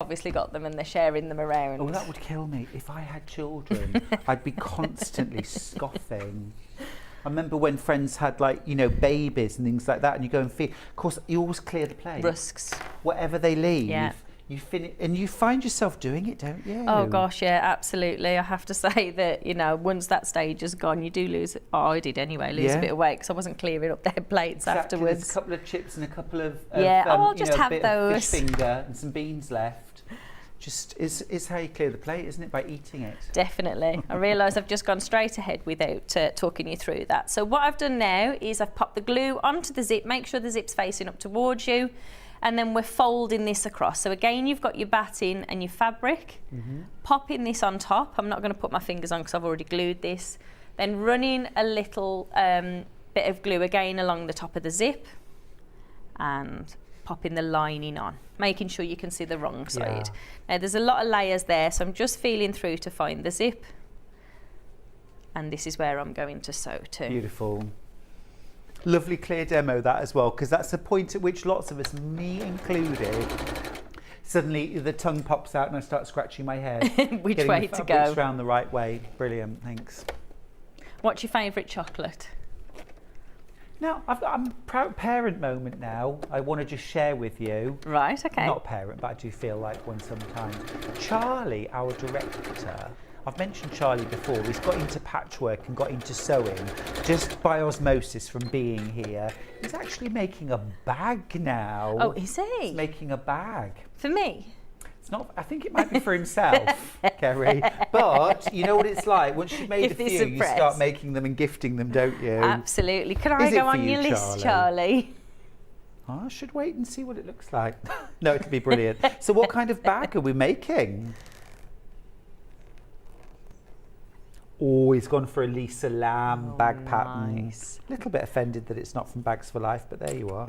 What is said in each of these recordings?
obviously got them and they're sharing them around. Oh, that would kill me. If I had children, I'd be constantly scoffing. I remember when friends had, like, you know, babies and things like that, and you go and feed. Of course, you always clear the plate. Rusks. Whatever they leave, Yeah. you finish, and you find yourself doing it, don't you? Oh gosh, yeah, absolutely. I have to say that, you know, once that stage is gone, you do lose. Oh, I did anyway, lose a bit of weight because I wasn't clearing up their plates afterwards. There's a couple of chips and a couple of I'll just have a bit those. of fish finger and some beans left. Just is how you clear the plate, isn't it? By eating it. Definitely. I realise I've just gone straight ahead without talking you through that. So what I've done now is I've popped the glue onto the zip. Make sure the zip's facing up towards you. And then we're folding this across. So again, you've got your batting and your fabric. Popping this on top. I'm not going to put my fingers on because I've already glued this. Then running a little bit of glue again along the top of the zip. And popping the lining on, making sure you can see the wrong side. Now there's a lot of layers there, so I'm just feeling through to find the zip. And this is where I'm going to sew to. Beautiful. Lovely clear demo that as well, because that's the point at which lots of us, me included, suddenly the tongue pops out and I start scratching my head. Which way to go? Around the right way. Brilliant, thanks. What's your favourite chocolate? Now, I'm a proud parent moment now. I want to just share with you. Right, okay. Not parent, but I do feel like one sometimes. Charlie, our director, I've mentioned Charlie before. He's got into patchwork and got into sewing just by osmosis from being here. He's actually making a bag now. Oh, is he? He's making a bag. For me? It's not. I think it might be for himself, Kerry. But you know what it's like. Once you've made a few, you start making them and gifting them, don't you? Absolutely. Can I go on your list, Charlie? I should wait and see what it looks like. No, it'll be brilliant. So what kind of bag are we making? Oh, he's gone for a Lisa Lamb bag pattern. Nice. A little bit offended that it's not from Bags for Life, but there you are.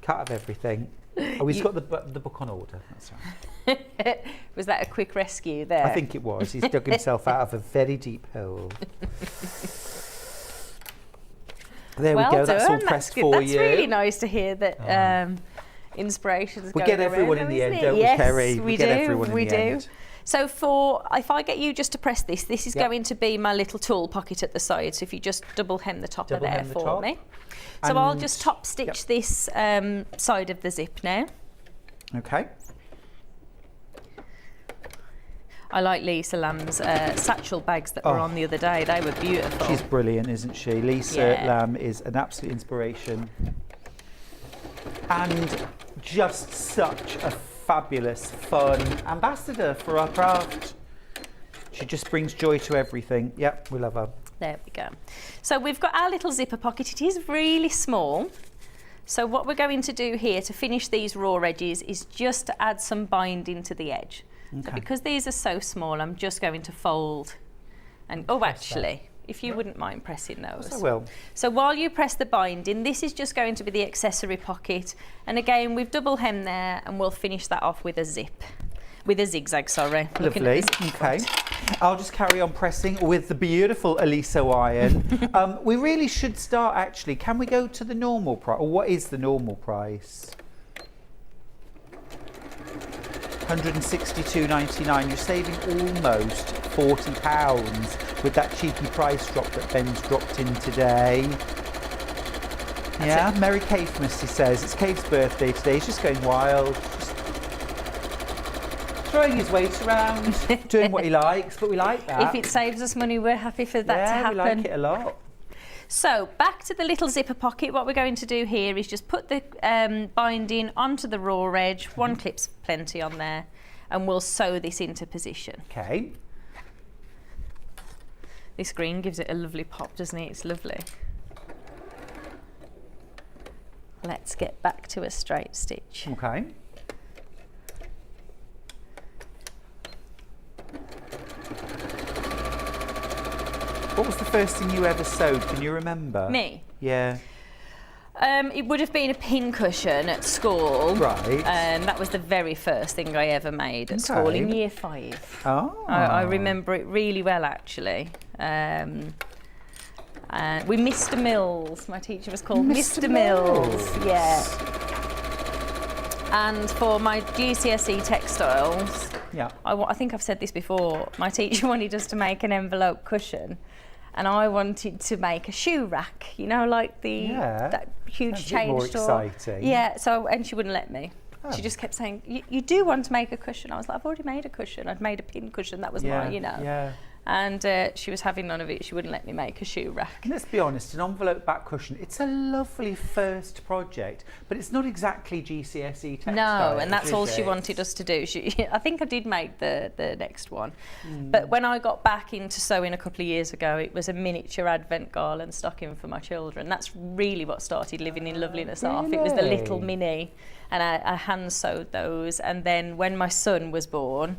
Cut of everything. Oh, he's got the book on order. That's right. Was that a quick rescue there? I think it was. He's dug himself out of a very deep hole. There we go. That's all pressed for you. That's really nice to hear that inspiration's going around. We get everyone in the end, don't we, Kerry? We get everyone in the end. So if I get you just to press this is going to be my little tool pocket at the side. So if you just double hem the top of there for me. So I'll just top stitch this side of the zip now. Okay. I like Lisa Lamb's satchel bags that were on the other day. They were beautiful. She's brilliant, isn't she? Lisa Lamb is an absolute inspiration. And just such a fabulous, fun ambassador for our craft. She just brings joy to everything. Yep, we love her. There we go. So we've got our little zipper pocket. It is really small. So what we're going to do here to finish these raw edges is just to add some binding to the edge. Okay. So because these are so small, I'm just going to fold and if you wouldn't mind pressing those. Yes, I will. So while you press the binding, this is just going to be the accessory pocket. And again, we've double hemmed there and we'll finish that off with a zip. With a zigzag, sorry. Lovely, okay. I'll just carry on pressing with the beautiful Eliso iron. We really should start, actually. Can we go to the normal price? Or what is the normal price? £162.99. You're saving almost £40 with that cheeky price drop that Ben's dropped in today. That's it. Merry Cavemas, he says. It's Cave's birthday today. He's just going wild. Throwing his weight around, doing what he likes, but we like that. If it saves us money, we're happy for that to happen. Yeah, we like it a lot. So back to the little zipper pocket. What we're going to do here is just put the binding onto the raw edge. One clip's plenty on there, and we'll sew this into position. Okay. This green gives it a lovely pop, doesn't it? It's lovely. Let's get back to a straight stitch. Okay. What was the first thing you ever sewed? Can you remember? Me? Yeah. It would have been a pin cushion at school. Right. That was the very first thing I ever made at school in year 5. Oh. I remember it really well, actually. We Mr. Mills. My teacher was called Mr. Mills. Yeah. And for my GCSE textiles, Yeah. I think I've said this before, my teacher wanted us to make an envelope cushion, and I wanted to make a shoe rack, you know, like that huge Sounds a bit chain more store. exciting. Yeah, so, and she wouldn't let me. Oh. She just kept saying, you do want to make a cushion. I was like, I've already made a cushion. I'd made a pin cushion, that was mine, you know. Yeah. And she was having none of it. She wouldn't let me make a shoe rack. And let's be honest, an envelope back cushion, it's a lovely first project, but it's not exactly GCSE textile. No, and that's is all she it? wanted us to do. I think I did make the next one. But when I got back into sewing a couple of years ago, it was a miniature advent garland stocking for my children. That's really what started Living in Loveliness off. It was the little Really? mini, and I hand sewed those. And then when my son was born,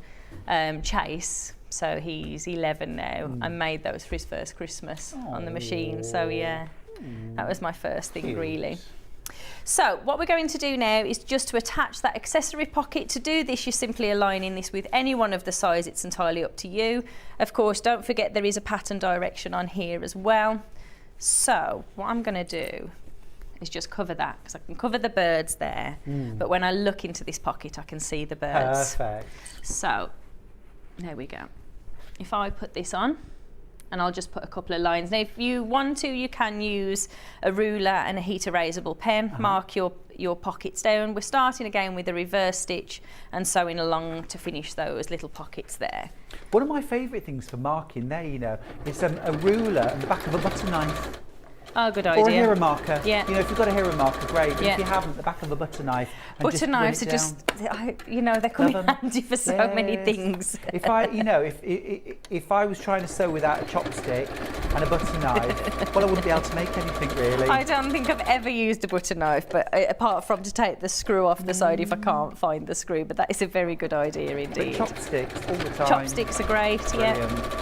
Chase, so he's 11 now, I made those for his first Christmas on the machine. So yeah, that was my first thing. Cute. Really. So what we're going to do now is just to attach that accessory pocket. To do this, you're simply aligning this with any one of the sides. It's entirely up to you. Of course, don't forget there is a pattern direction on here as well. So what I'm going to do is just cover that, because I can cover the birds there, but when I look into this pocket I can see the birds. Perfect. So there we go. If I put this on, and I'll just put a couple of lines. Now, if you want to, you can use a ruler and a heat erasable pen, mark your pockets down. We're starting again with a reverse stitch and sewing along to finish those little pockets there. One of my favourite things for marking there, you know, is a ruler and the back of a butter knife. Oh, good Or a idea. hero marker. Yeah. You know, if you've got a hero marker, great. But Yeah. if you haven't, the back of a butter knife. And Butter just knives are run it down. just, you know, they come in Love 'em. handy for so many Yes. things. If I, you know, if I was trying to sew without a chopstick and a butter knife, well, I wouldn't be able to make anything really. I don't think I've ever used a butter knife, but apart from to take the screw off the side if I can't find the screw. But that is a very good idea But indeed. chopsticks all the time. Chopsticks are great, yeah. Brilliant.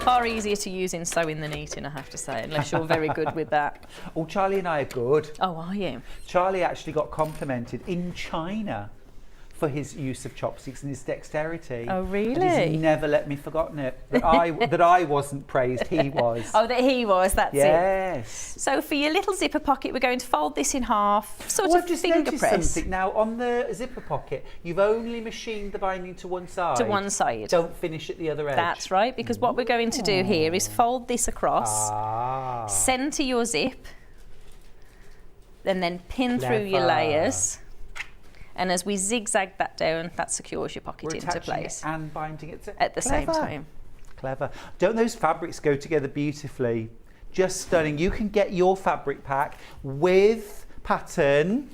Far easier to use in sewing than eating, I have to say, unless you're very good with that. Oh, Charlie and I are good. Oh, are you? Charlie actually got complimented in China for his use of chopsticks and his dexterity. Oh, And really? he's never let me forgotten it. That I wasn't praised, he was. Oh, that he was, that's it. Yes. So for your little zipper pocket, we're going to fold this in half, sort Well, of I've just finger noticed press something. Now, on the zipper pocket, you've only machined the binding to one side. to one side. Don't finish at the other edge. That's right, because what we're going to do here is fold this across, Ah. centre your zip, and then pin through your Clever. layers. And as we zigzag that down, that secures your pocket We're into attaching place it and binding it at the same Clever. time. Clever. Don't those fabrics go together beautifully? Just stunning. You can get your fabric pack with pattern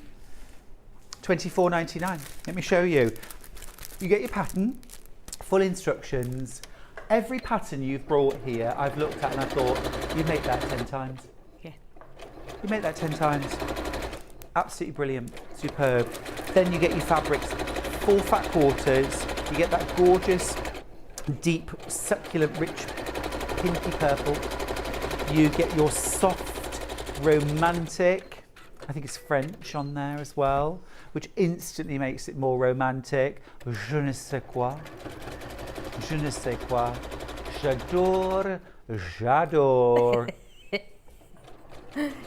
$24.99. Let me show you. You get your pattern, full instructions. Every pattern you've brought here, I've looked at and I thought, you make that 10 times. Yeah. You make that 10 times. Absolutely brilliant, superb. Then you get your fabrics, full fat quarters. You get that gorgeous, deep, succulent, rich, pinky purple. You get your soft, romantic, I think it's French on there as well, which instantly makes it more romantic. Je ne sais quoi. Je ne sais quoi. J'adore. J'adore.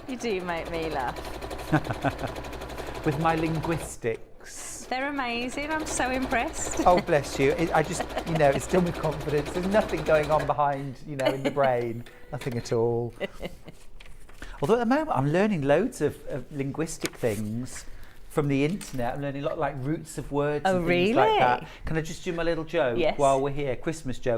You do make me laugh. With my linguistics. They're amazing. I'm so impressed. Oh, bless you. I just, you know, it's done with confidence. There's nothing going on behind, you know, in the brain. Nothing at all. Although at the moment I'm learning loads of linguistic things from the internet. I'm learning a lot like roots of words Oh, and things like really? that. Can I just do my little joke Yes. while we're here? Christmas joke.